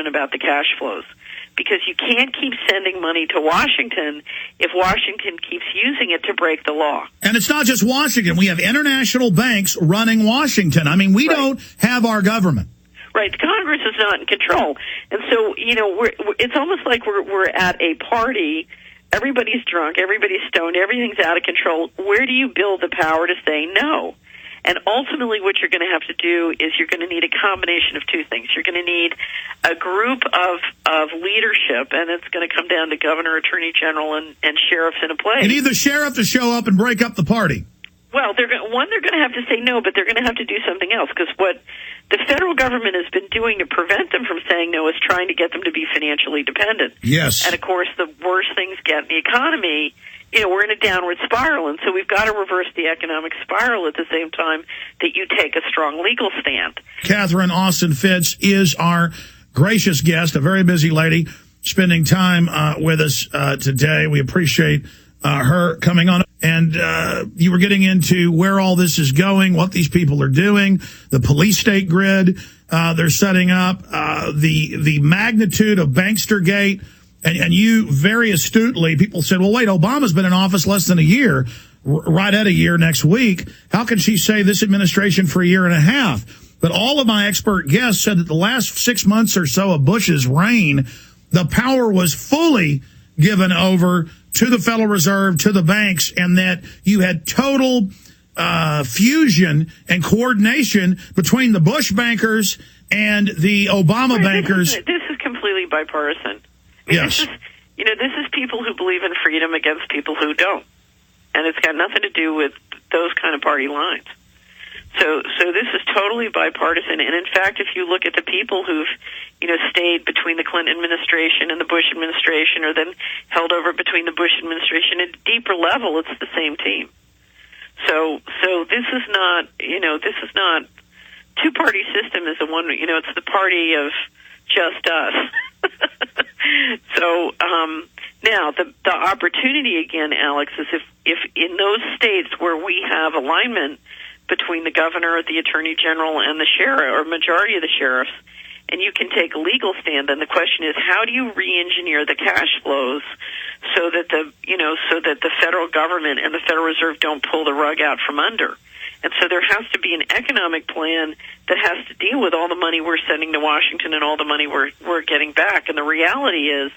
about the cash flows, because you can't keep sending money to Washington if Washington keeps using it to break the law. And it's not just Washington. We have international banks running Washington. I mean, we don't have our government. Right, Congress is not in control, and so it's almost like we're at a party. Everybody's drunk, everybody's stoned, everything's out of control. Where do you build the power to say no? And ultimately, what you're going to have to do is you're going to need a combination of two things. You're going to need a group of leadership, and it's going to come down to governor, attorney general, and sheriffs in a place. You need the sheriff to show up and break up the party. Well, they're going to have to say no, but they're going to have to do something else, because what the federal government has been doing to prevent them from saying no is trying to get them to be financially dependent. Yes. And, of course, the worse things get in the economy, we're in a downward spiral, and so we've got to reverse the economic spiral at the same time that you take a strong legal stand. Catherine Austin Fitts is our gracious guest, a very busy lady, spending time with us today. We appreciate her coming on. And you were getting into where all this is going, what these people are doing, the police state grid they're setting up, the magnitude of Bankstergate. And you very astutely, people said, well, wait, Obama's been in office less than a year, right at a year next week. How can she say this administration for a year and a half? But all of my expert guests said that the last 6 months or so of Bush's reign, the power was fully given over to the Federal Reserve, to the banks, and that you had total fusion and coordination between the Bush bankers and the Obama bankers. This is completely bipartisan. Yes. This is people who believe in freedom against people who don't. And it's got nothing to do with those kind of party lines. So this is totally bipartisan. And in fact, if you look at the people who've, stayed between the Clinton administration and the Bush administration, or then held over between the Bush administration, at a deeper level, it's the same team. So this is not, two-party system is it's the party of just us. So now the opportunity again, Alex, is if in those states where we have alignment between the governor, the attorney general, and the sheriff, or majority of the sheriffs, and you can take a legal stand, then the question is, how do you re-engineer the cash flows so that the federal government and the Federal Reserve don't pull the rug out from under? And so there has to be an economic plan that has to deal with all the money we're sending to Washington and all the money we're getting back. And the reality is,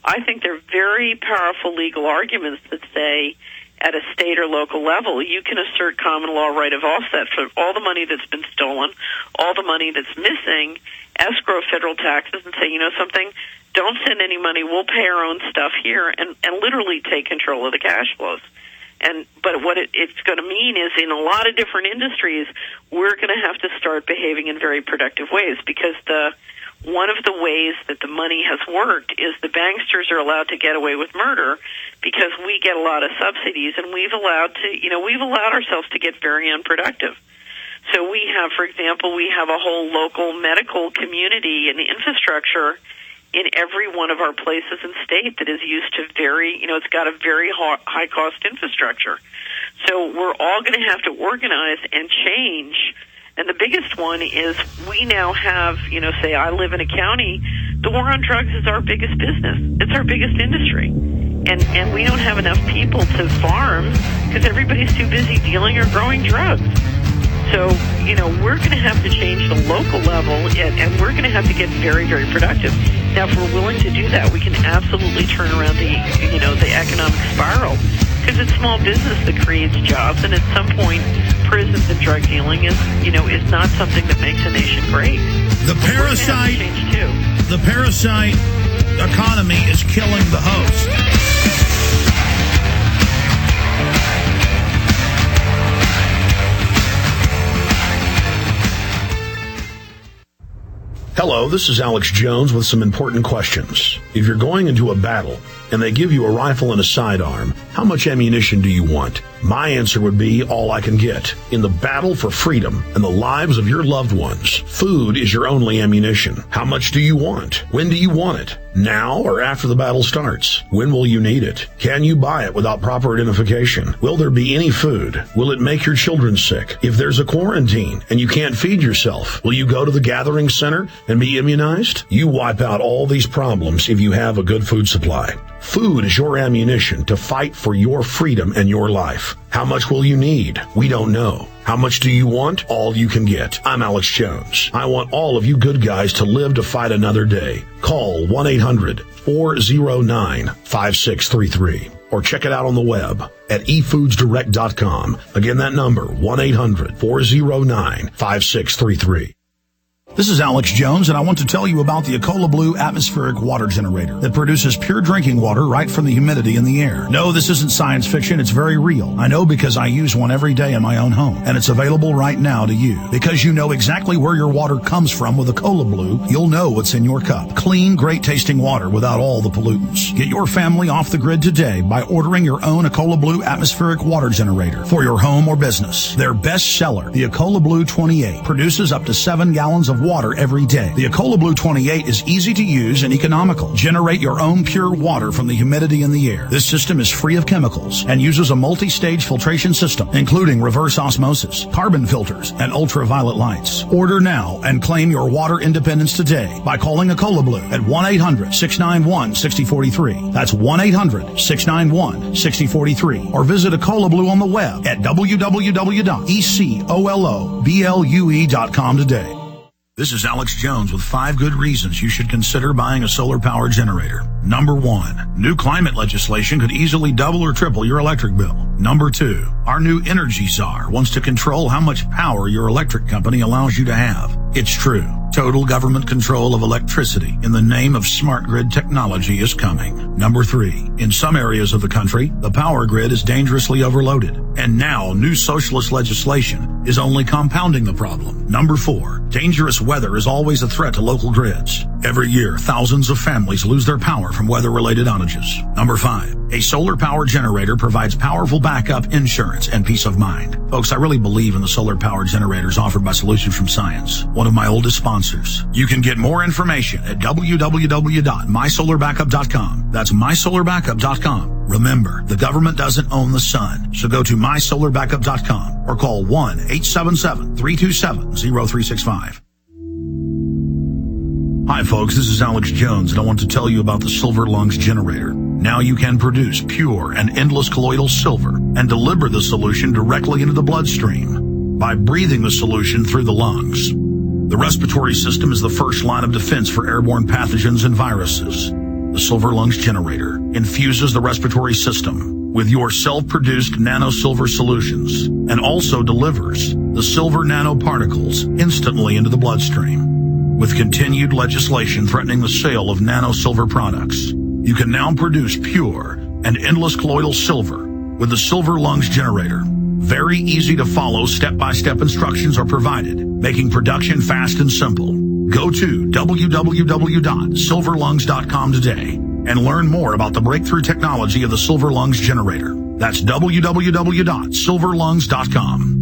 I think there are very powerful legal arguments that say, at a state or local level, you can assert common law right of offset for all the money that's been stolen, all the money that's missing, escrow federal taxes, and say, something, don't send any money, we'll pay our own stuff here, and literally take control of the cash flows. But what it's going to mean is, in a lot of different industries, we're going to have to start behaving in very productive ways, because one of the ways that the money has worked is the banksters are allowed to get away with murder because we get a lot of subsidies, and we've allowed ourselves to get very unproductive. So we have, for example, a whole local medical community and infrastructure in every one of our places and state that is used to it's got a very high cost infrastructure. So we're all going to have to organize and change. And the biggest one is we now have, say I live in a county, the war on drugs is our biggest business. It's our biggest industry. And we don't have enough people to farm because everybody's too busy dealing or growing drugs. So, we're going to have to change the local level, and we're going to have to get very, very productive. Now, if we're willing to do that, we can absolutely turn around the economic spiral, because it's small business that creates jobs, and at some point, prisons and drug dealing is not something that makes a nation great. The parasite economy is killing the host. Hello, this is Alex Jones with some important questions. If you're going into a battle and they give you a rifle and a sidearm, how much ammunition do you want? My answer would be all I can get. In the battle for freedom and the lives of your loved ones, food is your only ammunition. How much do you want? When do you want it? Now or after the battle starts? When will you need it? Can you buy it without proper identification? Will there be any food? Will it make your children sick? If there's a quarantine and you can't feed yourself, will you go to the gathering center and be immunized? You wipe out all these problems if you have a good food supply. Food is your ammunition to fight for your freedom and your life. How much will you need? We don't know. How much do you want? All you can get. I'm Alex Jones. I want all of you good guys to live to fight another day. Call 1-800-409-5633 or check it out on the web at efoodsdirect.com. Again, that number, 1-800-409-5633. This is Alex Jones, and I want to tell you about the Ecola Blue atmospheric water generator that produces pure drinking water right from the humidity in the air. No, this isn't science fiction. It's very real. I know because I use one every day in my own home, and it's available right now to you. Because you know exactly where your water comes from with Ecola Blue, you'll know what's in your cup. Clean, great-tasting water without all the pollutants. Get your family off the grid today by ordering your own Ecola Blue atmospheric water generator for your home or business. Their best seller, the Ecola Blue 28, produces up to 7 gallons of water every day. The Ecola Blue 28 is easy to use and economical. Generate your own pure water from the humidity in the air. This system is free of chemicals and uses a multi-stage filtration system, including reverse osmosis, carbon filters, and ultraviolet lights. Order now and claim your water independence today by calling Ecola Blue at 1-800-691-6043. That's 1-800-691-6043. Or visit Ecola Blue on the web at www.ecoloblu.com today. This is Alex Jones with 5 good reasons you should consider buying a solar power generator. Number 1, new climate legislation could easily double or triple your electric bill. Number 2, our new energy czar wants to control how much power your electric company allows you to have. It's true. Total government control of electricity in the name of smart grid technology is coming. Number 3, in some areas of the country, the power grid is dangerously overloaded. And now new socialist legislation is only compounding the problem. Number 4, dangerous weather is always a threat to local grids. Every year, thousands of families lose their power from weather-related outages. Number 5, a solar power generator provides powerful backup insurance and peace of mind. Folks, I really believe in the solar power generators offered by Solutions from Science, one of my oldest sponsors. You can get more information at www.mysolarbackup.com. That's mysolarbackup.com. Remember, the government doesn't own the sun, so go to mysolarbackup.com or call 1-877-327-0365. Hi folks, this is Alex Jones, and I want to tell you about the Silver Lungs generator. Now you can produce pure and endless colloidal silver and deliver the solution directly into the bloodstream by breathing the solution through the lungs. The respiratory system is the first line of defense for airborne pathogens and viruses. The Silver Lungs generator infuses the respiratory system with your self-produced nano-silver solutions and also delivers the silver nanoparticles instantly into the bloodstream. With continued legislation threatening the sale of nano-silver products, you can now produce pure and endless colloidal silver with the Silver Lungs generator. Very easy to follow step-by-step instructions are provided, making production fast and simple. Go to www.silverlungs.com today and learn more about the breakthrough technology of the Silver Lungs generator. That's www.silverlungs.com.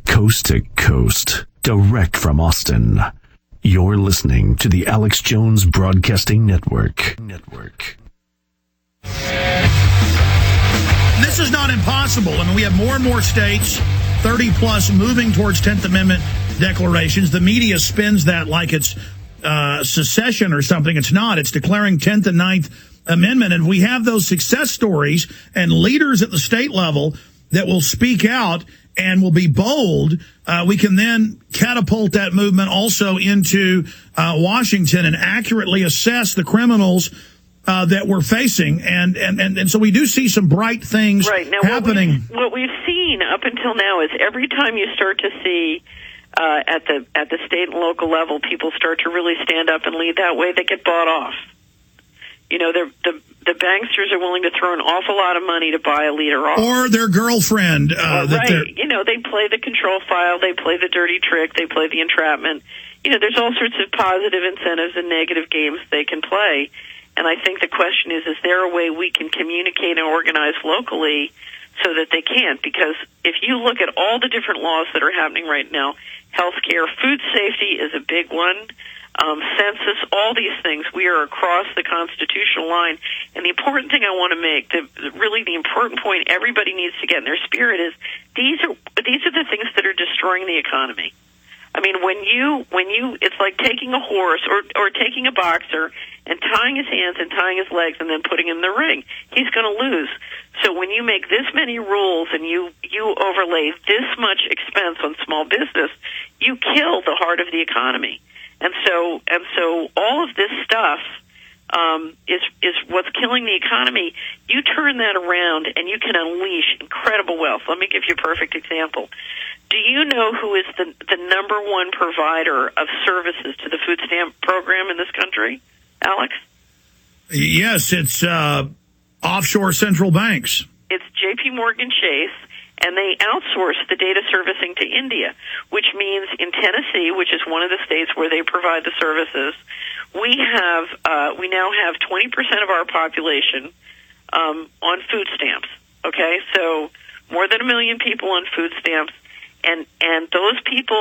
Coast to coast, direct from Austin. You're listening to the Alex Jones Broadcasting Network. This is not impossible. I mean, we have more and more states, 30 plus, moving towards 10th Amendment declarations. The media spins that like it's secession or something. It's not. It's declaring 10th and 9th Amendment. And we have those success stories and leaders at the state level that will speak out and will be bold. We can then catapult that movement also into Washington and accurately assess the criminals that we're facing. And so we do see some bright things happening. What we've seen up until now is every time you start to see at the state and local level, people start to really stand up and lead that way, they get bought off. You know, the banksters are willing to throw an awful lot of money to buy a leader off. Or their girlfriend. Right. You know, they play the control file, they play the dirty trick, they play the entrapment. You know, there's all sorts of positive incentives and negative games they can play. And I think the question is there a way we can communicate and organize locally so that they can't? Because if you look at all the different laws that are happening right now, healthcare, food safety is a big one, census, all these things, we are across the constitutional line. And the important thing I want to make, the important point everybody needs to get in their spirit is these are the things that are destroying the economy. I mean, when you, it's like taking a horse or taking a boxer and tying his hands and tying his legs and then putting him in the ring. He's going to lose. So when you make this many rules and you overlay this much expense on small business, you kill the heart of the economy. And so all of this stuff is what's killing the economy. You turn that around and you can unleash incredible wealth. Let me give you a perfect example. Do you know who is the number one provider of services to the food stamp program in this country, Alex? Yes, it's offshore central banks. It's J.P. Morgan Chase, and they outsource the data servicing to India, which means in Tennessee, which is one of the states where they provide the services, we now have 20% of our population on food stamps. Okay, so more than 1 million people on food stamps, and those people